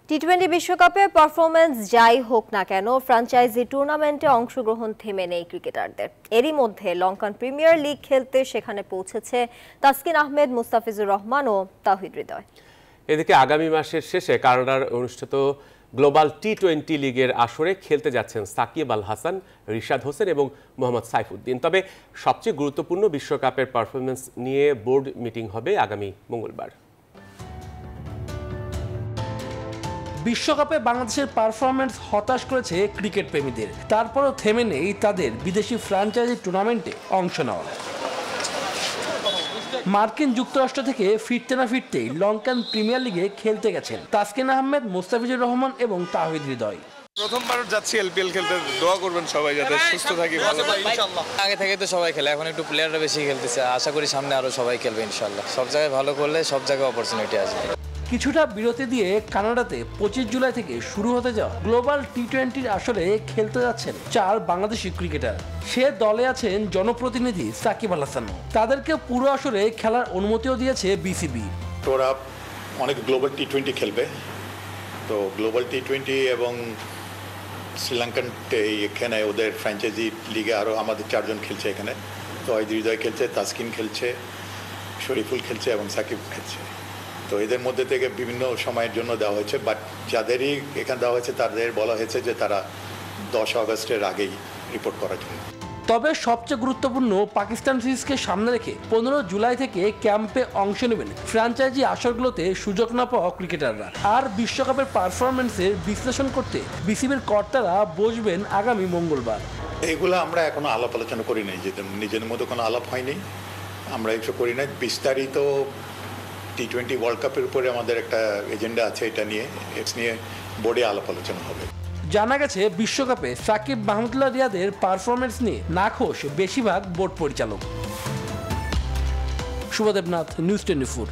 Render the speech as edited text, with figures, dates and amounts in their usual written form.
টি-20 বিশ্বকাপে পারফরম্যান্স যাই হোক না কেন ফ্র্যাঞ্চাইজি টুর্নামেন্টে অংশগ্রহণ থেমে নেই ক্রিকেটারদের। এরই মধ্যে লঙ্কান প্রিমিয়ার লিগ খেলতে সেখানে পৌঁছেছে তাসকিন আহমেদ, মুস্তাফিজুর রহমান ও তাওহিদ হৃদয়। এদিকে আগামী মাসের শেষে কানাডার অনুষ্ঠিত গ্লোবাল টি-20 লিগের আসরে খেলতে যাচ্ছেন সাকিব আল হাসান, রিশাদ হোসেন এবং মোহাম্মদ সাইফুদ্দিন। তবে সবচেয়ে গুরুত্বপূর্ণ বিশ্বকাপের পারফরম্যান্স নিয়ে বোর্ড মিটিং হবে আগামী মঙ্গলবার। বিশ্বকাপে বাংলাদেশের পারফরম্যান্স হতাশ করেছে ক্রিকেট প্রেমীদের। তারপরও থেমে নেই তাদের বিদেশি ফ্র্যাঞ্চাইজি টুর্নামেন্টে অংশ নেওয়া। মার্কিন যুক্তরাষ্ট্র থেকে ফিরতে না ফিরতেই লঙ্কান প্রিমিয়ার লিগে খেলতে গেছেন তাসকিন আহমেদ, মুস্তাফিজুর রহমান এবং তাওহিদ হৃদয়। প্রথমবার যাচ্ছি এলপিএল খেলতে, দোয়া করবেন সবাই যাতে সুস্থ থাকি, ভালো ইনশাআল্লাহ। আগে থেকে তো সবাই খেলে, এখন একটু প্লেয়াররা বেশি খেলতেছে, আশা করি সামনে আরো সবাই খেলবে ইনশাআল্লাহ। সব জায়গায় ভালো করলে সব জায়গায় অপরচুনিটি আসবে। কিছুটা বিরতি দিয়ে কানাডাতে 25 জুলাই থেকে শুরু হতে যাওয়া গ্লোবাল টি-20 আসরে খেলতে যাচ্ছেন 4 বাংলাদেশি ক্রিকেটার। সে দলে আছেন জনপ্রতিনিধি সাকিব আল হাসান। তাদেরকে পুরো আসরে খেলার অনুমতিও দিয়েছে বিসিবি। ওরা অনেক গ্লোবাল টি-20 খেলবে, তো গ্লোবাল টি-20 এবং শ্রীলঙ্কান এখানে ওদের ফ্র্যাঞ্চাইজি লিগে আরও আমাদের 4 জন খেলছে এখানে। তো হৃদয় খেলছে, তাসকিন খেলছে, শরীফুল খেলছে এবং সাকিব খেলছে। তো এদের মধ্যে থেকে বিভিন্ন সময়ের জন্য দেওয়া হয়েছে, বাট যাদেরই এখানে দেওয়া হয়েছে তাদের বলা হয়েছে যে তারা 10 আগস্টের আগেই রিপোর্ট করার জন্য। তবে সবচেয়ে গুরুত্বপূর্ণ পাকিস্তান সিরিজকে সামনে রেখে 15 জুলাই থেকে ক্যাম্পে অংশ নেবেন ফ্র্যাঞ্চাইজি আসরগুলোতে সুযোগ না পাওয়া ক্রিকেটাররা। আর বিশ্বকাপের পারফরমেন্সের বিশ্লেষণ করতে বিসিবির কর্তারা বসবেন আগামী মঙ্গলবার। এইগুলো আমরা এখনো আলাপ আলোচনা করি নাই, যে নিজেদের মধ্যে কোনো আলাপ হয়নি, আমরা এসব করি নাই। বিস্তারিত টি-20 ওয়ার্ল্ড কাপের উপরে আমাদের একটা এজেন্ডা আছে, এটা নিয়ে বোর্ডে আলাপ আলোচনা হবে। জানা গেছে বিশ্বকাপে সাকিব মাহমুদুল্লাহ রিয়াদের পারফরমেন্স নিয়ে নাখোশ বেশিরভাগ বোর্ড পরিচালক। শুভদেবনাথ, নিউজ 24।